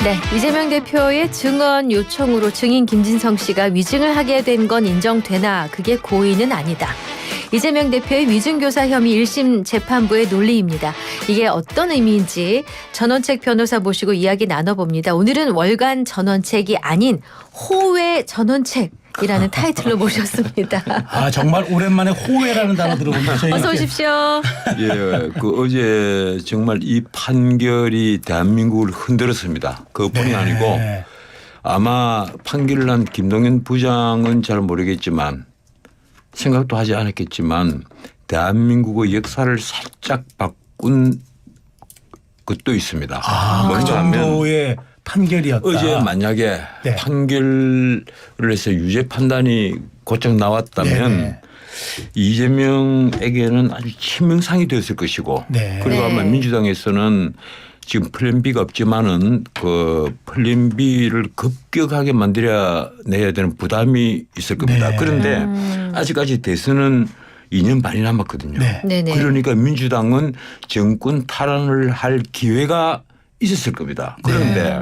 네, 이재명 대표의 증언 요청으로 증인 김진성 씨가 위증을 하게 된 건 인정되나 그게 고의는 아니다. 이재명 대표의 위증교사 혐의 1심 재판부의 논리입니다. 이게 어떤 의미인지 전원책 변호사 모시고 이야기 나눠봅니다. 오늘은 월간 전원책이 아닌 호외 전원책이라는 타이틀로 모셨습니다. 아, 정말 오랜만에 호외라는 단어 들어보면서 어서 오십시오. 예, 어제 정말 이 판결이 대한민국을 흔들었습니다. 그뿐이 아니고 아마 판결을 난 김동연 부장은 잘 모르겠지만 생각도 하지 않았겠지만 대한민국의 역사를 살짝 바꾼 것도 있습니다. 그 정도의 판결이었다. 어제 만약에 네. 판결을 해서 유죄 판단이 곧장 나왔다면 네네. 이재명에게는 아주 치명상이 되었을 것이고 네. 그리고 아마 네. 민주당에서는 지금 플랜 B가 없지만은 그 플랜 B를 급격하게 만들어야 내야 되는 부담이 있을 겁니다. 네. 그런데 아직까지 대선은 2년 반이 남았거든요. 네. 네네. 그러니까 민주당은 정권 탈환을 할 기회가 있었을 겁니다. 그런데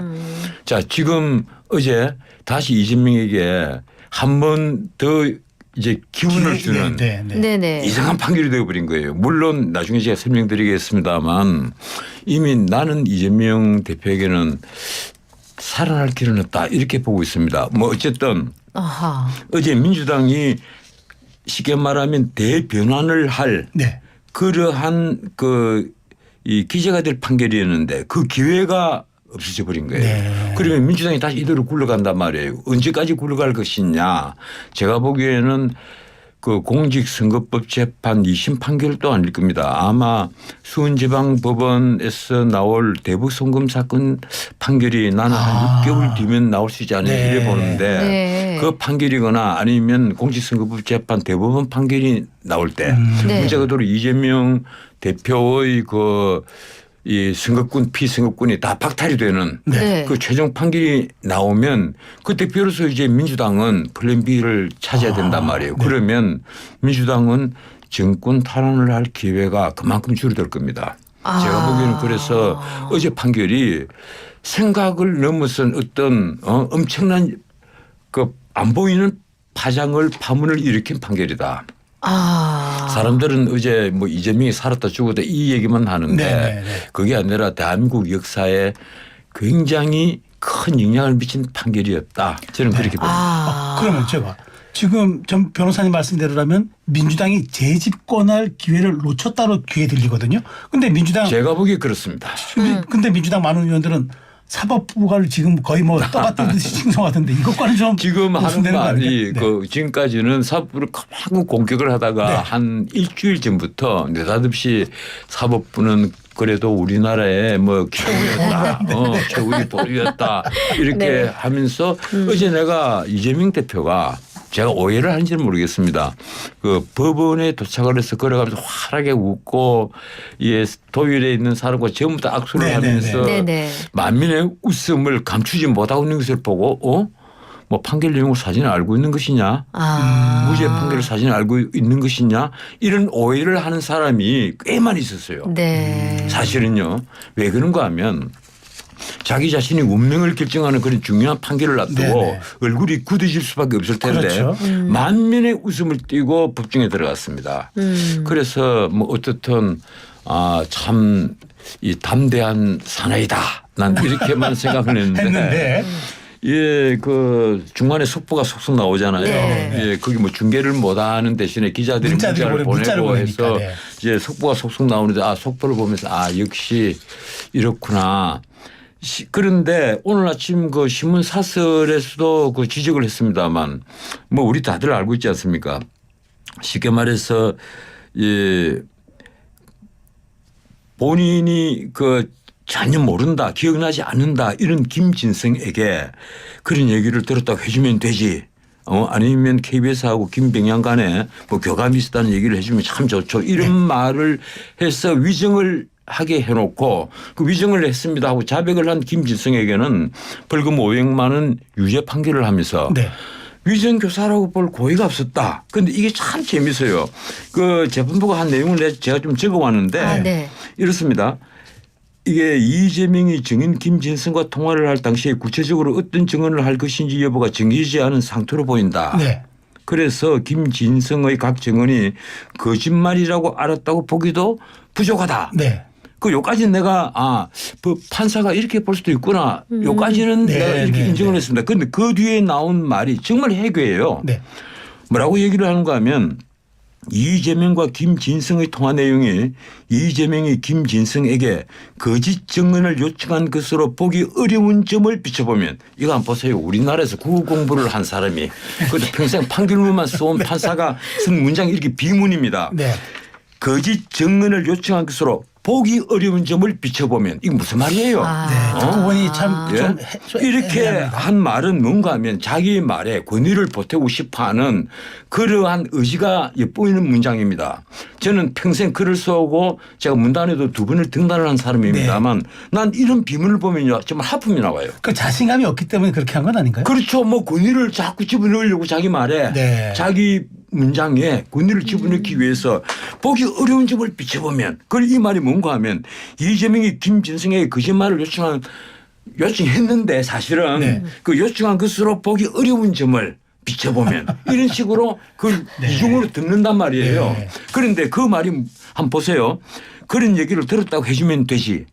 자 지금 어제 다시 이재명에게 한 번 더 이제 기운을 주는 네네. 이상한 판결이 되어버린 거예요. 물론 나중에 제가 설명드리겠습니다만 이미 나는 이재명 대표에게는 살아날 길은 없다 이렇게 보고 있습니다. 뭐 어쨌든 아하. 어제 민주당이 쉽게 말하면 대변환을 할 네. 그러한 이 기재가 될 판결이었는데 그 기회가 없어져 버린 거예요. 네. 그러면 민주당이 다시 이대로 굴러간단 말이에요. 언제까지 굴러갈 것이냐. 제가 보기에는 그 공직선거법 재판 2심 판결도 아닐 겁니다. 아마 수원지방법원에서 나올 대북송금 사건 판결이 나는 한 6개월 뒤면 나올 수 있지 않을까 네. 이래 보는데 네. 그 판결이거나 아니면 공직선거법 재판 대법원 판결이 나올 때 네. 문자 그대로 이재명 대표의 이 선거권 피선거권이 다 박탈이 되는 네. 그 최종 판결이 나오면 그때 비로소 이제 민주당은 플랜 B를 찾아야 된단 말이에요. 네. 그러면 민주당은 정권 탈환을 할 기회가 그만큼 줄어들 겁니다. 제가 보기에는 그래서 어제 판결이 생각을 넘어선 어떤 엄청난 그 안 보이는 파문을 일으킨 판결이다. 사람들은 어제 뭐 이재명이 살았다 죽었다 이 얘기만 하는데 네네네. 그게 아니라 대한민국 역사에 굉장히 큰 영향을 미친 판결이었다. 저는 그렇게 봅니다. 그러면 제가 지금 전 변호사님 말씀대로라면 민주당이 재집권할 기회를 놓쳤다로 귀에 들리거든요. 근데 민주당 제가 보기에 그렇습니다. 근데 민주당 많은 의원들은 사법부가 지금 거의 뭐 떠받들듯이 칭송하던데 이것과는 좀 지금 하는 무슨 말이 네. 지금까지는 사법부를 그만 공격을 하다가 네. 한 일주일 전부터 느닷없이 사법부는 그래도 우리나라의 뭐 최후였다. 최후의 보루였다. 이렇게 네. 하면서 어제 내가 이재명 대표가 제가 오해를 하는지는 모르겠습니다. 그 법원에 도착을 해서 걸어가면서 환하게 웃고 도율에 있는 사람과 전부 다 악수를 하면서 네네. 만민의 웃음을 감추지 못하고 있는 것을 보고 뭐 판결 내용을 사진을 알고 있는 것이냐 무죄 판결 사진을 알고 있는 것이냐 이런 오해를 하는 사람이 꽤 많이 있었어요. 네. 사실은요. 왜 그런가 하면 자기 자신이 운명을 결정하는 그런 중요한 판결을 앞두고 네네. 얼굴이 굳어질 수밖에 없을 텐데 그렇죠. 만민의 웃음을 띠고 법정에 들어갔습니다. 그래서 뭐 어떻든 참 이 담대한 사나이다. 난 이렇게만 생각을 했는데 예, 그 중간에 속보가 속속 나오잖아요. 네. 예, 거기 뭐 중계를 못하는 대신에 기자들이 문자를 보내고 해서 네. 이제 속보가 속속 나오는데 속보를 보면서 역시 이렇구나. 그런데 오늘 아침 그 신문 사설에서도 그 지적을 했습니다만 뭐 우리 다들 알고 있지 않습니까? 쉽게 말해서 본인이 전혀 모른다, 기억나지 않는다 이런 김진성에게 그런 얘기를 들었다고 해주면 되지. 아니면 KBS하고 김병양 간에 뭐 교감이 있었다는 얘기를 해주면 참 좋죠. 이런 말을 해서 위증을 하게 해놓고 그 위증을 했습니다 하고 자백을 한 김진성에게는 벌금 500만 원 유죄 판결을 하면서 위증교사라고 볼 고의가 없었다. 그런데 이게 참 재밌어요. 그 재판부가 한 내용을 제가 좀 적어왔는데 네. 이렇습니다. 이게 이재명이 증인 김진성과 통화를 할 당시에 구체적으로 어떤 증언을 할 것인지 여부가 정해지지 않은 상태로 보인다. 네. 그래서 김진성의 각 증언이 거짓말이라고 알았다고 보기도 부족하다. 네. 그 요까지는 내가 판사가 이렇게 볼 수도 있구나. 요까지는 네, 내가 이렇게 네, 인정을 네. 했습니다. 그런데 그 뒤에 나온 말이 정말 해괴해요. 네. 뭐라고 얘기를 하는가 하면 이재명과 김진성의 통화 내용이 이재명이 김진성에게 거짓 증언을 요청한 것으로 보기 어려운 점을 비춰보면 이거 한번 보세요. 우리나라에서 국어 공부를 한 사람이 그것도 평생 판결문만 써온 판사가 쓴 문장이 이렇게 비문입니다. 네. 거짓 증언을 요청한 것으로 보기 어려운 점을 비춰보면 이게 무슨 말이에요? 네. 듣고 보니 참 예? 좀 이렇게 애매합니다. 한 말은 뭔가 하면 자기 말에 권위를 보태고 싶어하는 그러한 의지가 엿보이는 문장입니다. 저는 평생 글을 써오고 제가 문단에도 2번을 등단을 한 사람입니다만 난 이런 비문을 보면요 정말 하품이 나와요. 그 자신감이 없기 때문에 그렇게 한 건 아닌가요? 그렇죠. 뭐 권위를 자꾸 집어넣으려고 자기 말에 네. 자기 문장에 권위를 집어넣기 위해서 보기 어려운 점을 비춰보면 그걸 이 말이 뭔가 하면 이재명이 김진성에게 거짓말을 요청했는데 사실은 네. 그 요청한 것으로 보기 어려운 점을 비춰보면 이런 식으로 그걸 네. 이중으로 듣는단 말이에요. 네. 그런데 그 말이 한번 보세요. 그런 얘기를 들었다고 해주면 되지.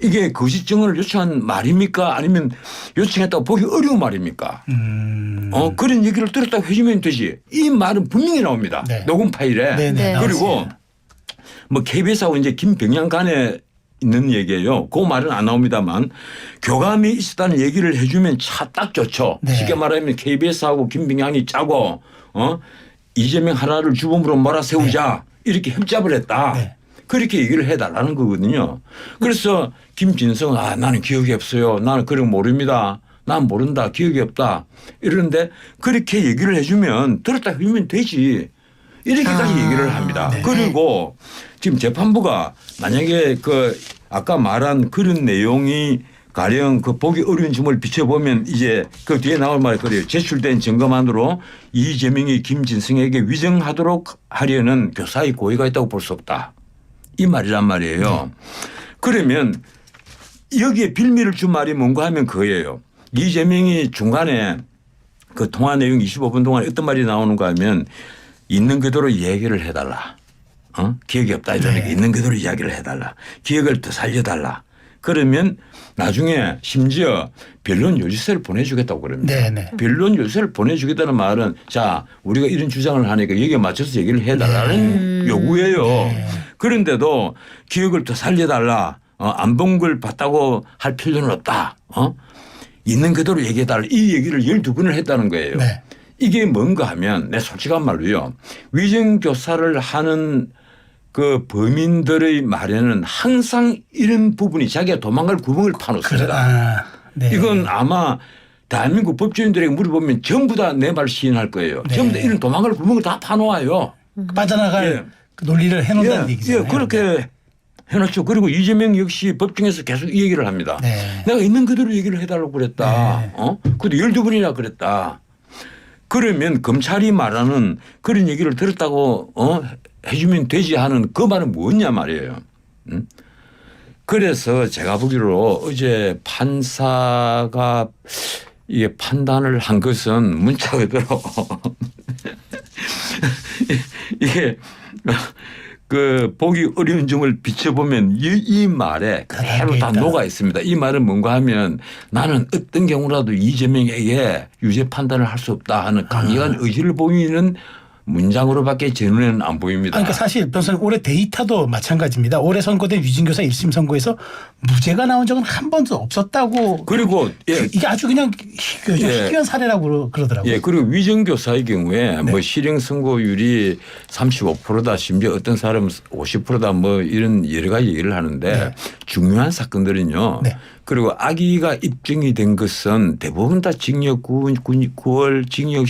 이게 거짓 증언을 요청한 말입니까? 아니면 요청했다고 보기 어려운 말입니까? 그런 얘기를 들었다고 해주면 되지. 이 말은 분명히 나옵니다. 네. 녹음 파일에. 네, 네, 그리고 나왔어요. 뭐 KBS하고 이제 김병양 간에 있는 얘기예요. 그 말은 안 나옵니다만 교감이 있었다는 얘기를 해주면 딱 좋죠. 네. 쉽게 말하면 KBS하고 김병양이 짜고 이재명 하나를 주범으로 몰아세우자 이렇게 협잡을 했다. 네. 그렇게 얘기를 해달라는 거거든요. 그래서 김진성은 나는 기억이 없어요. 나는 그런 거 모릅니다. 난 모른다. 기억이 없다. 이러는데 그렇게 얘기를 해주면 들었다 해주면 되지. 이렇게까지 얘기를 합니다. 네. 그리고 지금 재판부가 만약에 그 아까 말한 그런 내용이 가령 그 보기 어려운 점을 비춰보면 이제 그 뒤에 나올 말이 그래요. 제출된 증거만으로 이재명이 김진성에게 위정하도록 하려는 교사의 고의가 있다고 볼 수 없다. 이 말이란 말이에요. 그러면 여기에 빌미를 준 말이 뭔가 하면 그거예요. 이재명이 중간에 그 통화 내용 25분 동안 어떤 말이 나오는가 하면 있는 그대로 얘기를 해달라. 기억이 없다 이러니까 있는 그대로 이야기를 해달라. 기억을 더 살려달라. 그러면 나중에 심지어 변론 요지서를 보내주겠다고 그럽니다. 네네. 변론 요지서를 보내주겠다는 말은 자 우리가 이런 주장을 하니까 여기에 맞춰서 얘기를 해달라는 요구예요. 그런데도 기억을 더 살려달라. 안 본 걸 봤다고 할 필요는 없다. 있는 그대로 얘기해달라. 이 얘기를 12번을 했다는 거예요. 네. 이게 뭔가 하면 내 솔직한 말로요. 위정교사를 하는 그 범인들의 말에는 항상 이런 부분이 자기가 도망갈 구멍을 파놓습니다. 네. 이건 아마 대한민국 법조인들에게 물어보면 전부 다 내 말 시인할 거예요. 네. 전부 다 이런 도망갈 구멍을 다 파놓아요. 빠져나갈 예. 그 논리를 해놓는다는 얘기잖아요. 예, 그렇게 해놨죠. 그리고 이재명 역시 법정에서 계속 이 얘기를 합니다. 네. 내가 있는 그대로 얘기를 해달라고 그랬다. 네. 그것도 12번이나 그랬다. 그러면 검찰이 말하는 그런 얘기를 들었다고 해주면 되지 하는 그 말은 뭐냐 말이에요. 그래서 제가 보기로 어제 판사가 이게 판단을 한 것은 문자 그대로 이게 그 보기 어려운 점을 비춰보면 이 말에 그대로 다 녹아 있습니다. 이 말은 뭔가 하면 나는 어떤 경우라도 이재명에게 유죄 판단을 할 수 없다 하는 강력한 의지를 보이는 문장으로밖에 제 눈에는 안 보입니다. 그러니까 사실 변호사님 올해 데이터도 마찬가지입니다. 올해 선고된 위증교사 1심 선고에서 무죄가 나온 적은 한 번도 없었다고. 그리고 이게 아주 그냥 희귀한 사례라고 그러더라고요. 예, 그리고 위정교사의 경우에 뭐 실형 선고율이 35%다 심지어 어떤 사람은 50%다 뭐 이런 여러 가지 얘기를 하는데 중요한 사건들은요. 그리고 악의가 입증이 된 것은 대부분 다 징역 9월 징역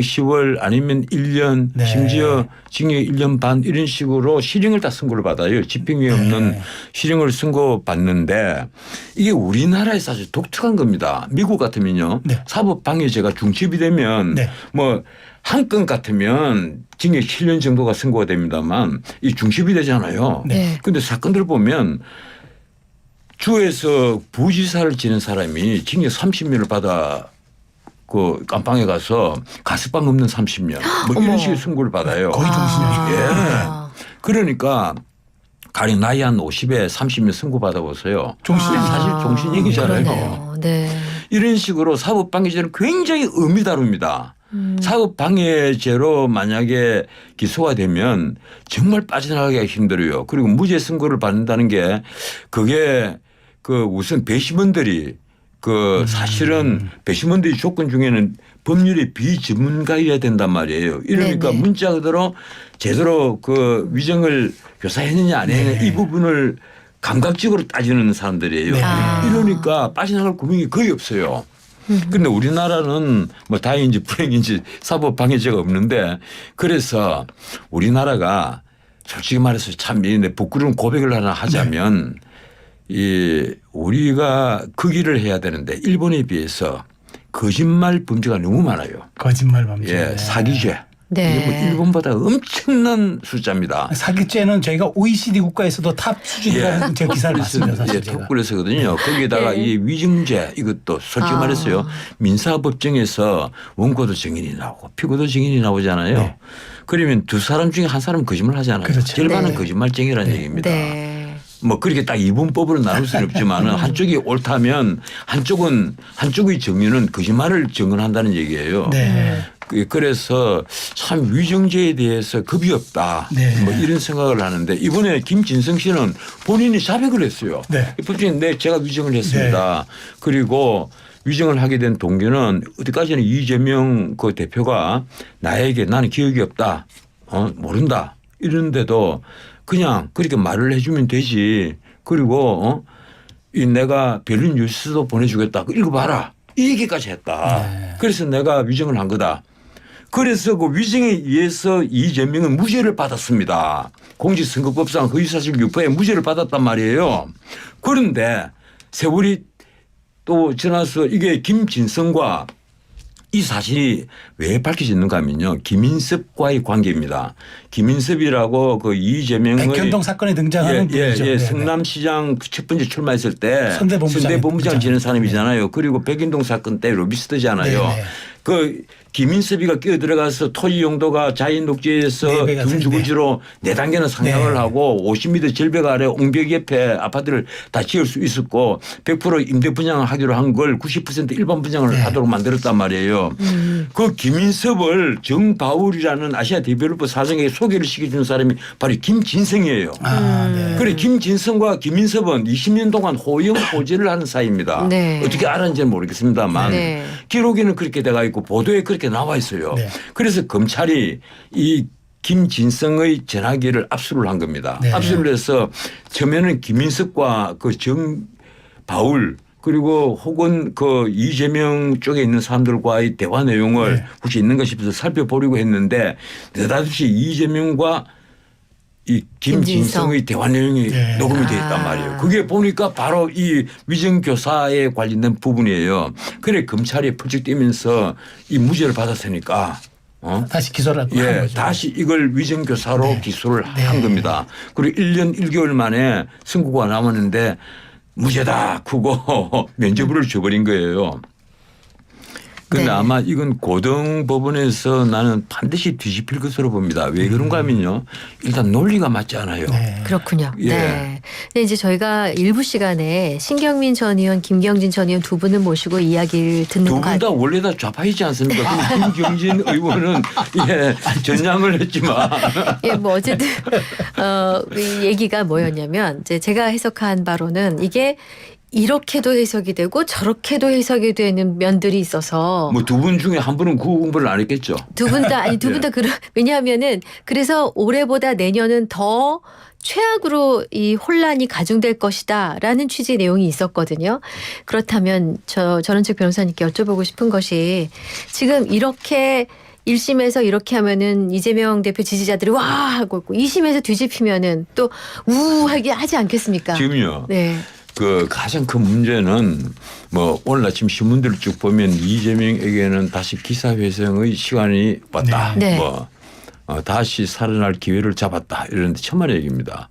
10월 아니면 1년 심지어 징역 1년 반 이런 식으로 실형을 다 선고를 받아요. 집행유예 없는 실형을 선고받는데 이게 우리나라에서 아주 독특한 겁니다. 미국 같으면요. 사법방해죄가 중첩이 되면 뭐 한 건 같으면 징역 7년 정도가 선고가 됩니다만 이 중첩이 되잖아요. 그런데 사건들 보면 주에서 부지사를 지낸 사람이 징역 30년을 받아 그 깜빵에 가서 가석방 없는 30년 뭐 이런 어머. 식의 선고를 받아요. 거의 종신형이죠. 아. 그러니까 가령 나이 한 50에 30년 선고 받아보세요. 종신형. 사실 종신형이잖아요. 그러네요. 네. 이런 식으로 사법방해죄는 굉장히 의미 다릅니다. 사법방해죄로 만약에 기소가 되면 정말 빠져나가기가 힘들어요. 그리고 무죄 선고를 받는다는 게 그게 그 우선 배심원들이 그 사실은 배심원들이 조건 중에는 법률의 비전문가여야 된단 말이에요. 이러니까 네네. 문자 그대로 제대로 그 위정을 교사했느냐 안 했느냐 네. 이 부분을 감각적으로 따지는 사람들이에요. 네. 이러니까 빠져나갈 구멍이 거의 없어요. 그런데 우리나라는 뭐 다행인지 불행인지 사법 방해죄가 없는데 그래서 우리나라가 솔직히 말해서 참 부끄러운 고백을 하나 하자면 이 우리가 그 길을 해야 되는데 일본에 비해서 거짓말 범죄가 너무 많아요. 거짓말 범죄. 예, 사기죄. 네. 이게 뭐 일본보다 엄청난 숫자입니다. 사기죄는 저희가 OECD 국가에서도 탑 수준이라는 제가 기사를 봤습니다. 사실 예, 제가. 톡글에서거든요. 거기에다가 예. 이 위증죄 이것도 솔직히 아. 말해서요. 민사법정에서 원고도 증인이 나오고 피고도 증인이 나오잖아요. 네. 그러면 두 사람 중에 한 사람은 거짓말 하잖아요. 그렇죠. 절반은 네. 거짓말쟁이라는 네. 얘기입니다. 네. 뭐 그렇게 딱 이분법으로 나눌 수는 없지만 한쪽이 옳다면 한쪽의 증인은 거짓말을 증언한다는 얘기예요. 네. 그래서 참 위정죄에 대해서 겁이 없다. 네. 뭐 이런 생각을 하는데 이번에 김진성 씨는 본인이 자백을 했어요. 네. 법정에 제가 위정을 했습니다. 그리고 위정을 하게 된 동기는 어디까지는 이재명 그 대표가 나에게 나는 기억이 없다. 모른다. 이런데도 그냥 그렇게 말을 해주면 되지. 그리고 이 내가 베를린 뉴스도 보내주겠다. 읽어봐라. 이 얘기까지 했다. 네. 그래서 내가 위정을 한 거다. 그래서 그 위정에 의해서 이재명은 무죄를 받았습니다. 공직선거법상 허위사실 유포에 무죄를 받았단 말이에요. 그런데 세월이 또 지나서 이게 김진성과 이 사실이 왜 밝혀졌는가 하면요. 김인섭과의 관계입니다. 김인섭이라고 그 이재명의 백현동 사건에 등장하는 분이죠. 네, 네. 성남시장 첫 번째 출마했을 때 선대본부장 선대본부장 지낸 사람이잖아요. 그리고 백인동 사건 때 로비스트잖아요. 네, 네. 그 김인섭이가 끼어들어가서 토지 용도가 자연 녹지에서 네 배가 균주거지로 4단계는 상향을 네. 하고 50m 절벽 아래 옹벽 옆에 아파트를 다 지을 수 있었고 100% 임대 분양을 하기로 한 걸 90% 일반 분양을 네. 하도록 만들었단 말이에요. 그 김인섭을 정바울이라는 아시아 디벨로퍼 사장에게 소개를 시켜준 사람이 바로 김진성이에요. 아, 네. 그래 김진성과 김인섭은 20년 동안 호영 호재를 하는 사이입니다. 네. 어떻게 알았는지는 모르겠습니다만 네. 기록에는 그렇게 돼가 있고 보도에 그렇게 나와 있어요. 네. 그래서 검찰이 이 김진성의 전화기를 압수를 한 겁니다. 네. 압수를 해서 처음에는 김인석과 그 정바울 그리고 혹은 그 이재명 쪽에 있는 사람들과의 대화 내용을 네. 혹시 있는가 싶어서 살펴보려고 했는데 느닷없이 이재명과 이 김진성의 대화 내용이 네. 녹음이 되어 있단 말이에요. 그게 보니까 바로 이 위정교사에 관련된 부분이에요. 그래 검찰이 펄쩍뛰면서 이 무죄를 받았으니까 다시 기소를 한 예, 거죠. 다시 이걸 위정교사로 네. 기소를 네. 한 겁니다. 그리고 1년 1개월 만에 선고가 나왔는데 무죄다 크고 면죄부를 줘버린 거예요. 그런데 네. 아마 이건 고등법원에서 나는 반드시 뒤집힐 것으로 봅니다. 왜 그런가 하면요. 일단 논리가 맞지 않아요. 네. 그렇군요. 예. 네. 근데 이제 저희가 일부 시간에 신경민 전 의원, 김경진 전 의원 두 분을 모시고 이야기를 듣는 두 분 다 원래 다 좌파이지 않습니까? 근데 김경진 의원은 예, 전향을 했지만 예, 뭐 어쨌든 이 얘기가 뭐였냐면 이제 제가 해석한 바로는 이게 이렇게도 해석이 되고 저렇게도 해석이 되는 면들이 있어서 뭐 두 분 중에 한 분은 국어 공부를 안 했겠죠. 두 분 다 아니 두 분 다 왜냐하면은 그래서 올해보다 내년은 더 최악으로 이 혼란이 가중될 것이다라는 취지의 내용이 있었거든요. 그렇다면 저는 즉 변호사님께 여쭤보고 싶은 것이 지금 이렇게 1심에서 이렇게 하면은 이재명 대표 지지자들이 와 하고 있고 2심에서 뒤집히면은 또 우하게 하지 않겠습니까? 지금요. 네. 그 가장 큰 문제는 뭐 오늘 아침 신문들을 쭉 보면 이재명에게는 다시 기사회생의 시간이 왔다. 네. 뭐 다시 살아날 기회를 잡았다. 이런데 천만의 얘기입니다.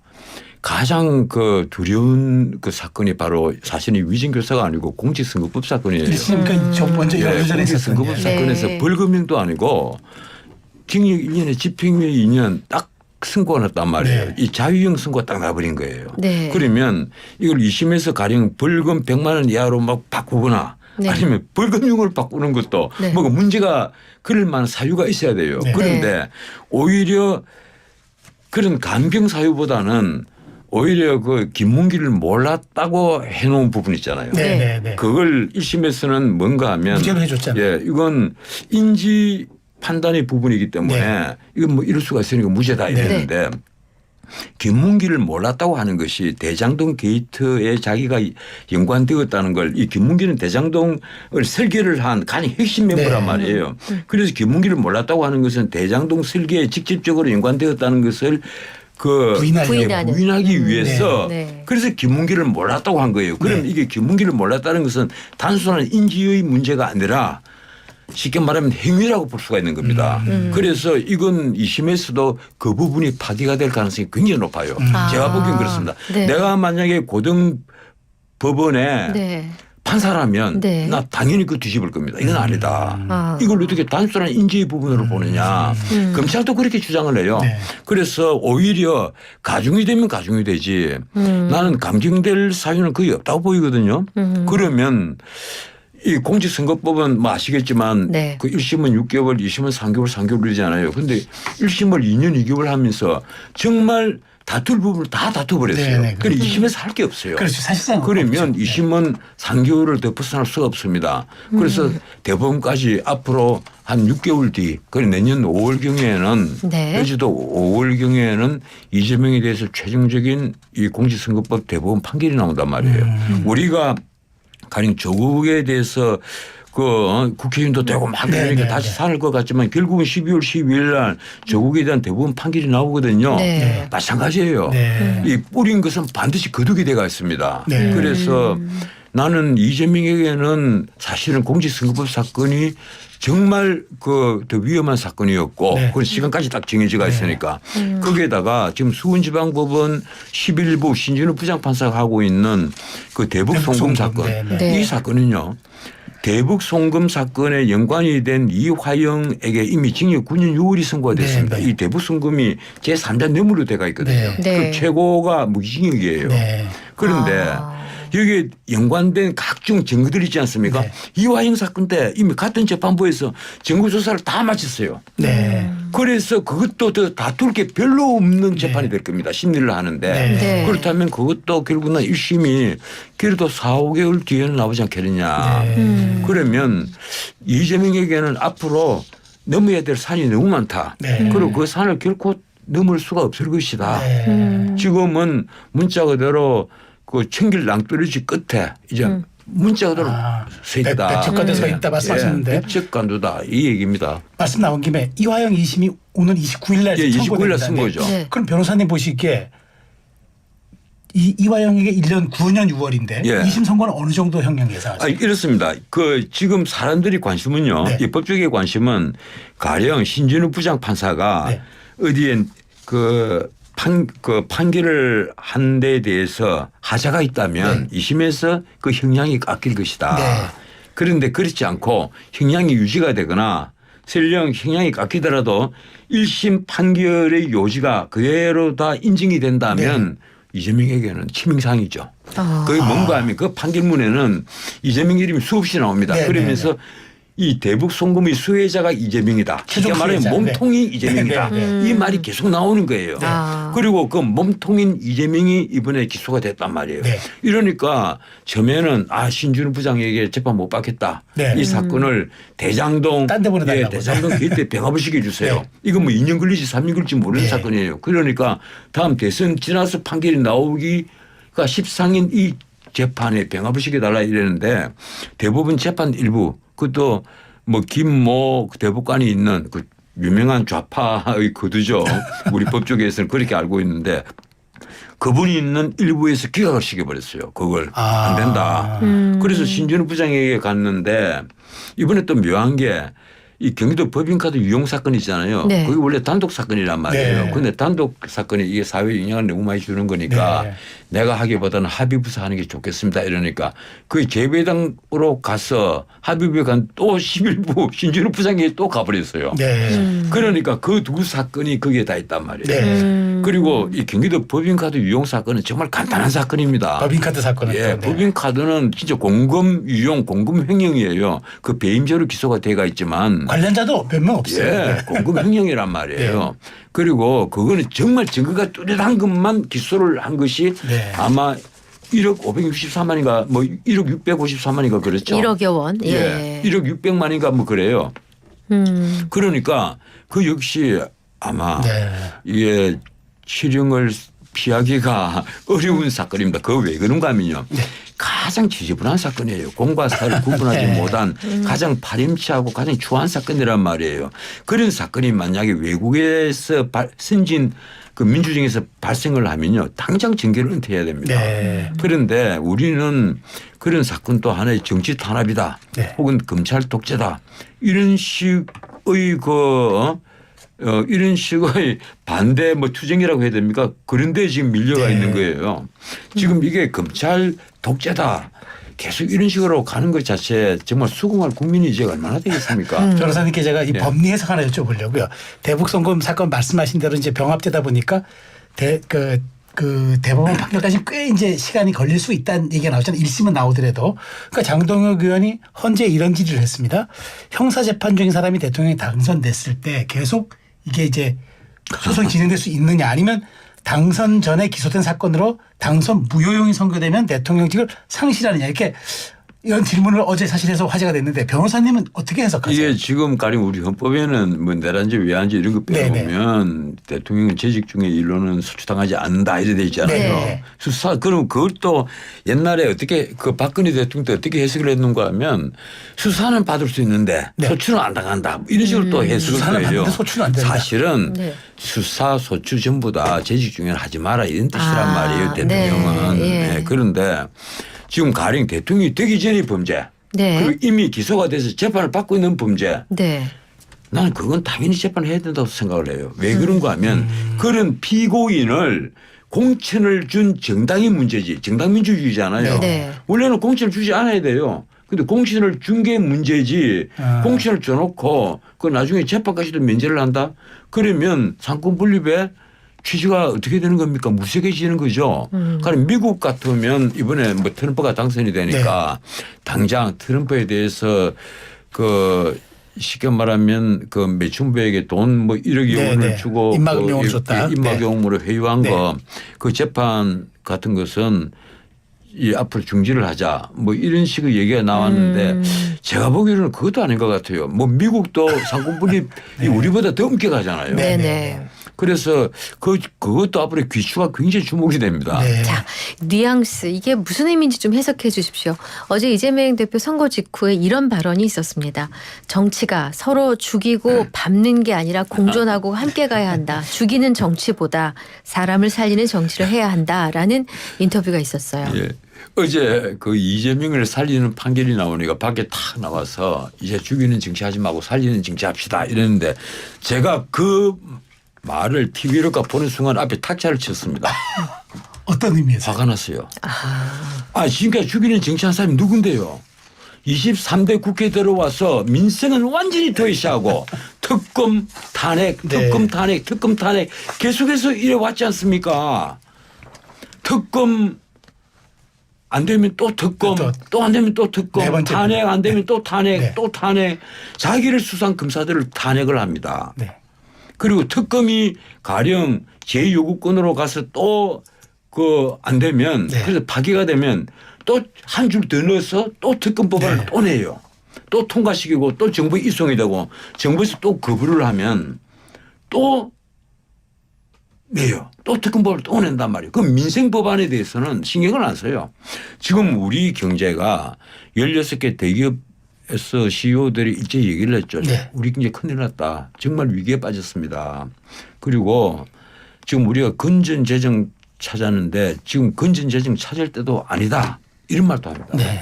가장 그 두려운 그 사건이 바로 사실은 위증교사가 아니고 공직선거법 사건이에요. 그러니까 좀 먼저 연루전에 있었던 공직선거법 사건에서 네. 벌금형도 아니고 징역 1년에 집행유예 2년 딱 선고가 났단 말이에요. 네. 이 자유형 선고가 딱 나버린 거예요. 네. 그러면 이걸 2심에서 가령 벌금 100만 원 이하로 막 바꾸거나 네. 아니면 벌금형을 바꾸는 것도 네. 뭐가 문제가 그럴 만한 사유가 있어야 돼요. 네. 그런데 오히려 그런 간병 사유보다는 오히려 그 김문기를 몰랐다고 해놓은 부분 있잖아요. 네, 네, 네. 그걸 1심에서는 뭔가 하면 무죄로 해줬잖아요. 예, 이건 인지 판단의 부분이기 때문에 네. 이건 뭐 이럴 수가 있으니까 무죄다 이랬는데 김문기를 몰랐다고 하는 것이 대장동 게이트에 자기가 연관되었다는 걸 이 김문기는 대장동을 설계를 한 가장 핵심 멤버란 네. 말이에요. 그래서 김문기를 몰랐다고 하는 것은 대장동 설계에 직접적으로 연관되었다는 것을 그 부인하는. 부인하기 위해서 네. 그래서 김문기를 몰랐다고 한 거예요. 그럼 네. 이게 김문기를 몰랐다는 것은 단순한 인지의 문제가 아니라 쉽게 말하면 행위라고 볼 수가 있는 겁니다. 그래서 이건 2심에서도 그 부분이 파기가 될 가능성이 굉장히 높아요. 아. 제가 보기엔 그렇습니다. 네. 내가 만약에 고등법원에 네. 판사라면 네. 나 당연히 그 뒤집을 겁니다. 이건 아니다. 아. 이걸 어떻게 단순한 인지의 부분으로 보느냐. 검찰도 그렇게 주장을 해요. 네. 그래서 오히려 가중이 되면 가중이 되지 나는 감경될 사유는 거의 없다고 보이거든요. 그러면 이 공직선거법은 뭐 아시겠지만 네. 그 1심은 6개월, 2심은 3개월, 3개월이잖아요. 그런데 1심을 2년, 2개월 하면서 정말 다툴 부분을 다 다투버렸어요. 네, 네. 그래 2심에서 할 게 없어요. 그렇죠. 사실상 그러면 없죠. 2심은 3개월을 더 벗어날 수가 없습니다. 그래서 대법원까지 앞으로 한 6개월 뒤, 그래 내년 5월경에는 네. 제주도 5월경에는 이재명에 대해서 최종적인 이 공직선거법 대법원 판결이 나온단 말이에요. 우리가 가령 조국에 대해서 그 국회의원도 되고 막 네, 그러니까 네, 다시 네. 살을 것 같지만 결국은 12월 12일 날 조국에 대한 대법원 판결이 나오거든요. 네. 마찬가지예요. 네. 이 뿌린 것은 반드시 거두게 돼가 있습니다. 네. 그래서 나는 이재명에게는 사실은 공직선거법 사건이 정말 그 더 위험한 사건이었고 네. 그 시간까지 딱 정해져가 있으니까 거기에다가 지금 수원지방법원 11부 신진우 부장판사가 하고 있는 그 대북 송금 사건 네, 네. 네. 이 사건은요. 대북 송금 사건에 연관이 된 이화영에게 이미 징역 9년 6월이 선고가 됐습니다. 네, 네. 이 대북 송금이 제3자 뇌물로 돼가 있거든요. 네. 네. 그 최고가 무기징역이에요. 네. 그런데 아. 여기에 연관된 각종 증거들 있지 않습니까? 네. 이화영 사건 때 이미 같은 재판부에서 증거 조사를 다 마쳤어요. 네. 그래서 그것도 더 다툴 게 별로 없는 재판이 될 겁니다. 심리를 하는데. 네. 네. 그렇다면 그것도 결국은 1심이 그래도 4, 5개월 뒤에는 나오지 않겠느냐. 네. 그러면 이재명에게는 앞으로 넘어야 될 산이 너무 많다. 네. 그리고 그 산을 결코 넘을 수가 없을 것이다. 네. 지금은 문자 그대로 그 청길 낭떠러지 끝에 이제 문자 그대로 서 있다. 백척간도 서 있다 말씀하셨는데 백척간도다 이 얘기입니다. 말씀 나온 김에 이화영 2심이 오늘 29일 날 예, 29일 날 선고된다는데 선고죠. 네. 그럼 변호사님 보시기에 이화영에게 1년 9년 6월인데 예. 2심 선고는 어느 정도 형량 예상하세요? 이렇습니다. 그 지금 사람들이 관심은요. 네. 입법적인 관심은 가령 신진우 부장판사가 네. 어디에 그 판결을 한 데에 대해서 하자가 있다면 네. 2심에서 그 형량이 깎일 것이다. 네. 그런데 그렇지 않고 형량이 유지가 되거나 설령 형량이 깎이더라도 1심 판결의 요지가 그대로 다 인정이 된다면 이재명에게는 치명상이죠. 그게 뭔가 하면 그 판결문에는 이재명 이름이 수없이 나옵니다. 네, 그러면서 이 대북 송금의 수혜자가 이재명이다. 쉽게 최종 말하면 수혜자. 몸통이 이재명이다. 네, 이 말이 계속 나오는 거예요. 아. 그리고 그 몸통인 이재명이 이번에 기소가 됐단 말이에요. 네. 이러니까 처음에는 신준우 부장에게 재판 못 받겠다. 네. 이 사건을 대장동 딴데 보내달라고. 대장동 게이트에 병합을 시켜주세요. 네. 이건 뭐 2년 걸리지 3년 걸릴지 모르는 네. 사건이에요. 그러니까 다음 대선 지나서 판결이 나오기가 십상인 이 재판에 병합을 시켜달라 이랬는데 대법원 재판 일부 그것도 뭐 김모 대법관이 있는 그 유명한 좌파의 거두죠. 우리 법조계에서는 그렇게 알고 있는데 그분이 있는 일부에서 기각을 시켜버렸어요. 그걸 안 된다. 그래서 신준우 부장에게 갔는데 이번에 또 묘한 게 이 경기도 법인카드 유용 사건이 있잖아요. 네. 그게 원래 단독 사건이란 말이에요. 네. 그런데 단독 사건이 이게 사회에 영향을 너무 많이 주는 거니까 네. 내가 하기보다는 합의부서 하는 게 좋겠습니다. 이러니까 그 재배당으로 가서 합의부에 간 또 11부 신준호 부장이 또 가버렸어요. 네. 그러니까 그 두 사건이 거기에 다 있단 말이에요. 네. 그리고 이 경기도 법인카드 유용 사건은 정말 간단한 사건입니다. 법인카드 사건은 예, 또, 네. 법인카드는 진짜 공금 유용, 공금 횡령이에요. 그 배임죄로 기소가 돼가 있지만 관련자도 몇 명 없어요. 예, 공금 횡령이란 말이에요. 네. 그리고 그거는 정말 증거가 뚜렷한 것만 기소를 한 것이 네. 아마 1억 564만인가 뭐 1억 654만인가 그랬죠. 1억여 원. 예. 예. 1억 600만인가 뭐 그래요. 그러니까 그 역시 아마 네. 이게 실형을 피하기가 어려운 사건입니다. 그거 왜 그런가 하면요. 가장 지저분한 사건이에요. 공과 사를 구분하지 네. 못한 가장 파렴치하고 가장 추한 사건이란 말이에요. 그런 사건이 만약에 외국에서 선진 그 민주정에서 발생을 하면요. 당장 징계를 은퇴해야 됩니다. 네. 그런데 우리는 그런 사건도 하나의 정치 탄압이다. 네. 혹은 검찰 독재다. 이런 식의 이런 식의 반대 뭐 투쟁이라고 해야 됩니까? 그런데 지금 밀려가 네. 있는 거예요. 지금 이게 검찰 독재다. 계속 이런 식으로 가는 것 자체 정말 수긍할 국민이 이제 얼마나 되겠습니까? 변호사님께 제가 이 네. 법리 해석 하나 여쭤보려고요. 대북송금 사건 말씀하신 대로 이제 병합되다 보니까 그 대법원 판결까지 꽤 이제 시간이 걸릴 수 있다는 얘기가 나오잖아요. 1심은 나오더라도. 그러니까 장동혁 의원이 헌재 이런 질의를 했습니다. 형사재판 중인 사람이 대통령이 당선됐을 때 계속 이게 이제 소송이 진행될 수 있느냐 아니면 당선 전에 기소된 사건으로 당선 무효용이 선고되면 대통령직을 상실하느냐 이렇게 이런 질문을 어제 사실 해서 화제가 됐는데 변호사님은 어떻게 해석하세요? 이게 지금 가령 우리 헌법에는 뭐 내란죄, 외환죄 이런 거 빼보면 대통령 재직 중에 일로는 소추당하지 않는다 이래 돼 있잖아요. 네. 수사 그럼 그것도 옛날에 어떻게 그 박근혜 대통령도 어떻게 해석을 했는가 하면 수사는 받을 수 있는데 네. 소추는 안 당한다 뭐 이런 식으로 또 해석을 수사는 해요. 받는데 소추는 안 된다. 사실은 네. 수사, 소추 전부 다 재직 중에는 하지 마라 이런 뜻이란 말이에요. 대통령은. 네. 예. 네. 그런데 지금 가령 대통령이 되기 전의 범죄 네. 그리고 이미 기소가 돼서 재판을 받고 있는 범죄 네. 나는 그건 당연히 재판을 해야 된다고 생각을 해요. 왜 그런가 하면 그런 피고인을 공천을 준 정당이 문제지. 정당 민주주의잖아요. 네. 원래는 공천을 주지 않아야 돼요. 근데 공천을 준 게 문제지. 공천을 줘놓고 그 나중에 재판까지도 면제를 한다. 그러면 상권 분립에 취지가 어떻게 되는 겁니까? 무색해지는 거죠. 그럼 미국 같으면 이번에 뭐 트럼프가 당선이 되니까 당장 트럼프에 대해서 그 쉽게 말하면 그 매춘부에게 돈 뭐 1억 원을 주고 입막음용으로 줬다. 입막용으로 회유한 네. 거 그 재판 같은 것은 이 앞으로 중지를 하자 뭐 이런 식의 얘기가 나왔는데 제가 보기에는 그것도 아닌 것 같아요. 뭐 미국도 상권 분립이 우리보다 더 엄격하잖아요. 네. 네. 그래서 그것도 앞으로 귀추가 굉장히 주목이 됩니다. 네. 자, 뉘앙스 이게 무슨 의미인지 좀 해석해 주십시오. 어제 이재명 대표 선거 직후에 이런 발언이 있었습니다. 정치가 서로 죽이고 밟는 게 아니라 공존하고 함께 가야 한다. 죽이는 정치보다 사람을 살리는 정치를 해야 한다라는 인터뷰가 있었어요. 예. 어제 그 이재명을 살리는 판결이 나오니까 밖에 탁 나와서 이제 죽이는 정치하지 말고 살리는 정치합시다 이랬는데 제가 그 말을 TV로 보는 순간 앞에 탁자를 쳤습니다. 어떤 의미에서? 화가 났어요. 지금까지 죽이는 정치한 사람이 누군데요? 23대 국회에 들어와서 민생은 완전히 도외시하고 특검 탄핵, 특검 탄핵, 특검 탄핵 계속해서 이래 왔지 않습니까? 특검 안 되면 또 특검, 또 안 되면 또 특검, 탄핵 안 되면 또 탄핵, 또 탄핵. 자기를 수상 검사들을 탄핵을 합니다. 네. 그리고 특검이 가령 제 요구권으로 가서 또 그 안 되면 그래서 파기가 되면 또 한 줄 더 넣어서 또 특검 법안을 또 내요. 또 통과시키고 또 정부에 이송이 되고 정부에서 또 거부를 하면 또 내요. 또 특검법을 또 낸단 말이에요. 그 민생 법안에 대해서는 신경을 안 써요. 지금 우리 경제가 16개 대기업에서 CEO들이 일제 얘기를 했죠. 네. 우리 경제 큰일 났다. 정말 위기에 빠졌습니다. 그리고 지금 우리가 건전재정 찾았는데 지금 건전재정 찾을 때도 아니다. 이런 말도 합니다. 네.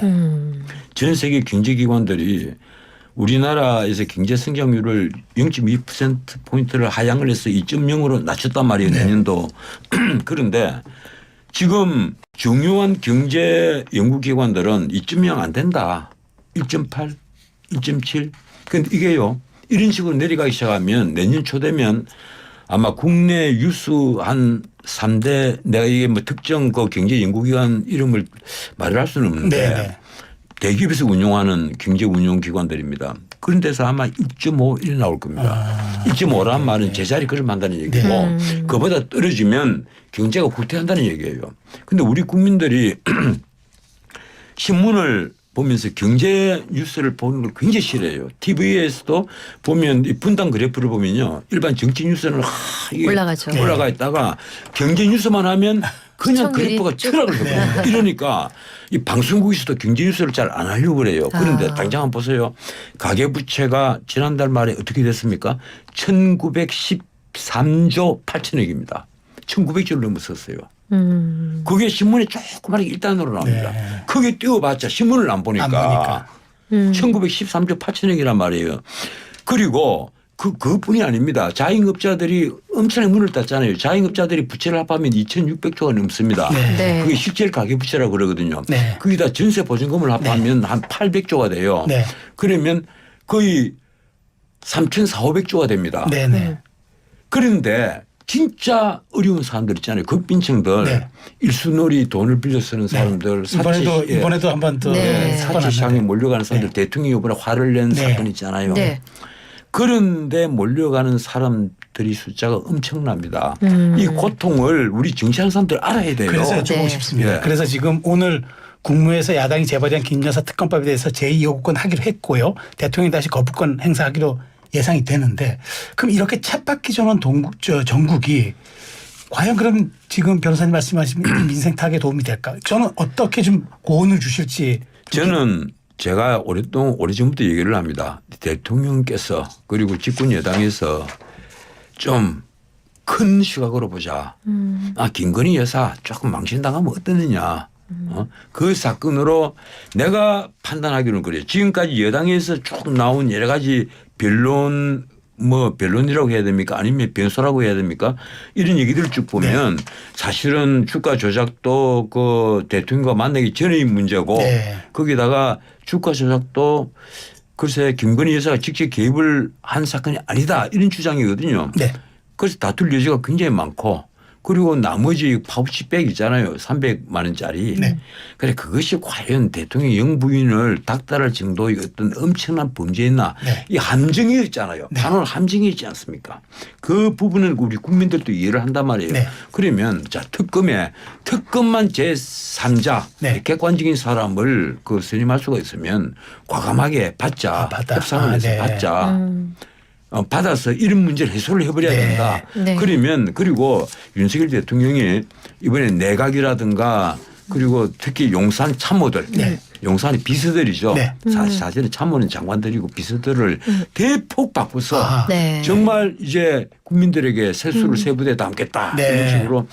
전 세계 경제기관들이 우리나라에서 경제 성장률을 0.2%포인트를 하향을 해서 2.0으로 낮췄단 말이에요. 내년도. 그런데 지금 중요한 경제 연구기관들은 2.0 안 된다. 1.8, 1.7. 근데 이게요. 이런 식으로 내려가기 시작하면 내년 초 되면 아마 국내 유수 한 3대 내가 이게 뭐 특정 그 경제 연구기관 이름을 말을 할 수는 없는데 네네. 대기업에서 운용하는 경제 운용 기관들입니다. 그런 데서 아마 1.5 이렇게 나올 겁니다. 1.5란 말은 제자리 걸음한다는 얘기고 그보다 떨어지면 경제가 후퇴한다는 얘기예요. 그런데 우리 국민들이 신문을 보면서 경제 뉴스를 보는 걸 굉장히 싫어해요. TV에서도 보면 이 분당 그래프를 보면요. 일반 정치 뉴스는 이게 올라가죠. 올라가 있다가 경제 뉴스만 하면 그냥 시청률이 그래프가 쭉. 추락을 해버려요. 이러니까 이 방송국에서도 경제 뉴스를 잘 안 하려고 그래요. 그런데 당장 한번 보세요. 가계부채가 지난달 말에 어떻게 됐습니까? 1913조 8천억입니다. 1900조를 넘었었어요. 그게 신문에 조그맣게 일단으로 나옵니다. 네. 크게 띄워봤자 신문을 안 보니까. 1913조 8천억이란 말이에요. 그리고 그뿐이 아닙니다. 자영업자들이 엄청나게 문을 닫잖아요. 자영업자들이 부채를 합하면 2,600조가 넘습니다. 네. 그게 실질 가계부채라고 그러거든요. 네. 거기다 전세 보증금을 합하면 한 800조가 돼요. 네. 그러면 거의 3,400~500조가 됩니다. 네네. 그런데 진짜 어려운 사람들 있잖아요. 극빈층들, 네. 일수놀이 돈을 빌려 쓰는 사람들, 이번에도 한번 또 네. 사채 시장에 몰려가는 사람들, 대통령이 이번에 화를 낸 네. 사건 있잖아요. 네. 그런데 몰려가는 사람들이 숫자가 엄청납니다. 이 고통을 우리 정치하는 사람들 알아야 돼요. 그래서 여쭤보고 네. 싶습니다. 예. 그래서 지금 오늘 국무에서 야당이 제발한 김여사 특검법에 대해서 제2요구권 하기로 했고요. 대통령이 다시 거부권 행사하기로 예상이 되는데 그럼 이렇게 쳇바퀴 도는 전국이 과연 그럼 지금 변호사님 말씀하신 민생 타격에 도움이 될까? 저는 어떻게 좀 고언을 주실지. 저는 제가 오래전부터 얘기를 합니다. 대통령께서 그리고 집권 여당에서 좀 큰 시각으로 보자. 김건희 여사 조금 망신당하면 어떠느냐. 그 사건으로 내가 판단하기로는 그래요. 지금까지 여당에서 쭉 나온 여러 가지 변론이라고 해야 됩니까? 아니면 변소라고 해야 됩니까? 이런 얘기들을 쭉 보면 사실은 주가 조작도 그 대통령과 만나기 전의 문제고 거기다가 주가 조작도 글쎄 김건희 여사가 직접 개입을 한 사건이 아니다 이런 주장이거든요. 네. 그래서 다툴 여지가 굉장히 많고 그리고 나머지 파우치백 있잖아요. 300만 원짜리. 네. 그래 그것이 과연 대통령 영부인을 닥달할 정도의 어떤 엄청난 범죄였나. 네. 이 함정이 있잖아요. 네. 단어는 함정이 있지 않습니까? 그 부분은 우리 국민들도 이해를 한단 말이에요. 네. 그러면 자 특검만 제3자 네. 객관적인 사람을 그 선임할 수가 있으면 과감하게 받자. 협상을 해서 네. 받자. 받아서 이런 문제를 해소를 해버려야 네. 된다. 네. 그러면 그리고 윤석열 대통령이 이번에 내각이라든가 그리고 특히 용산 참모들 용산이 비서들이죠. 네. 사실은 참모는 장관들이고 비서들을 대폭 바꿔서 네. 정말 이제 국민들에게 세수를 세부대에 담겠다. 네. 이런 식으로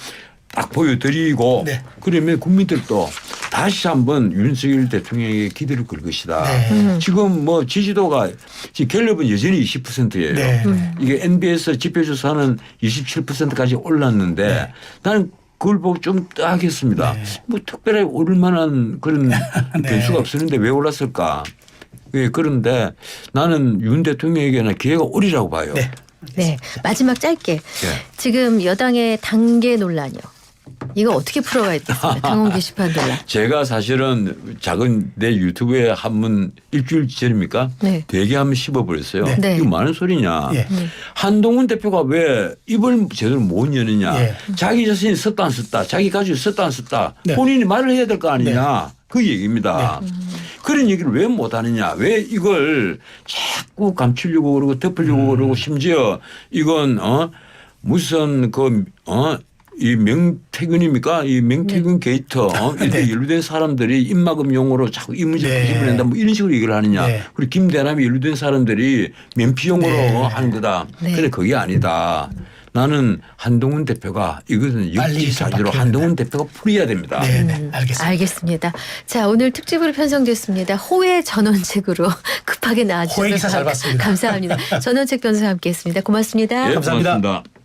딱 보여드리고 네. 그러면 국민들도 다시 한번 윤석열 대통령에게 기대를 걸 것이다. 네. 지금 뭐 지지도가 지금 갤럽은 여전히 20%예요. 네. 이게 NBS 지표조사는 27%까지 올랐는데 나는 그걸 보고 좀 뜨악했습니다. 뭐 특별히 오를 만한 그런 변수가 없었는데 왜 올랐을까? 예, 그런데 나는 윤 대통령에게는 기회가 오리라고 봐요. 네. 네. 마지막 짧게. 예. 지금 여당의 단계 논란이요. 이거 어떻게 풀어가야 되겠습니까? 당원 게시판 논란. 제가 사실은 작은 내 유튜브에 한번 일주일 전입니까? 네. 되게 한번 씹어버렸어요. 네. 이거 많은 소리냐. 예. 한동훈 대표가 왜 입을 제대로 못 여느냐. 예. 자기 자신이 썼다 안 썼다. 자기 가족이 썼다 안 썼다. 네. 본인이 말을 해야 될 거 아니냐. 그 얘기입니다. 그런 얘기를 왜 못하느냐. 왜 이걸 자꾸 감추려고 그러고 덮으려고 그러고 심지어 이건 무슨 이 명태균입니까? 이 명태균 게이트 이렇게 연루된 사람들이 입막음용으로 자꾸 이 문제 뒤집어낸다 뭐 이런 식으로 얘기를 하느냐. 네. 그리고 김대남이 연루된 사람들이 면피용으로 네. 하는 거다. 네. 그런데 그게 아니다. 나는 한동훈 대표가 이것은 빨리 역지사지로 협박해야 한동훈 대표가 풀어야 됩니다. 네, 알겠습니다. 알겠습니다. 자, 오늘 특집으로 편성됐습니다. 호의 전원책으로 급하게 호의 기사 나와주셔서 잘 봤습니다. 감사합니다. 전원책 변호사와 함께했습니다. 고맙습니다. 예, 감사합니다. 고맙습니다.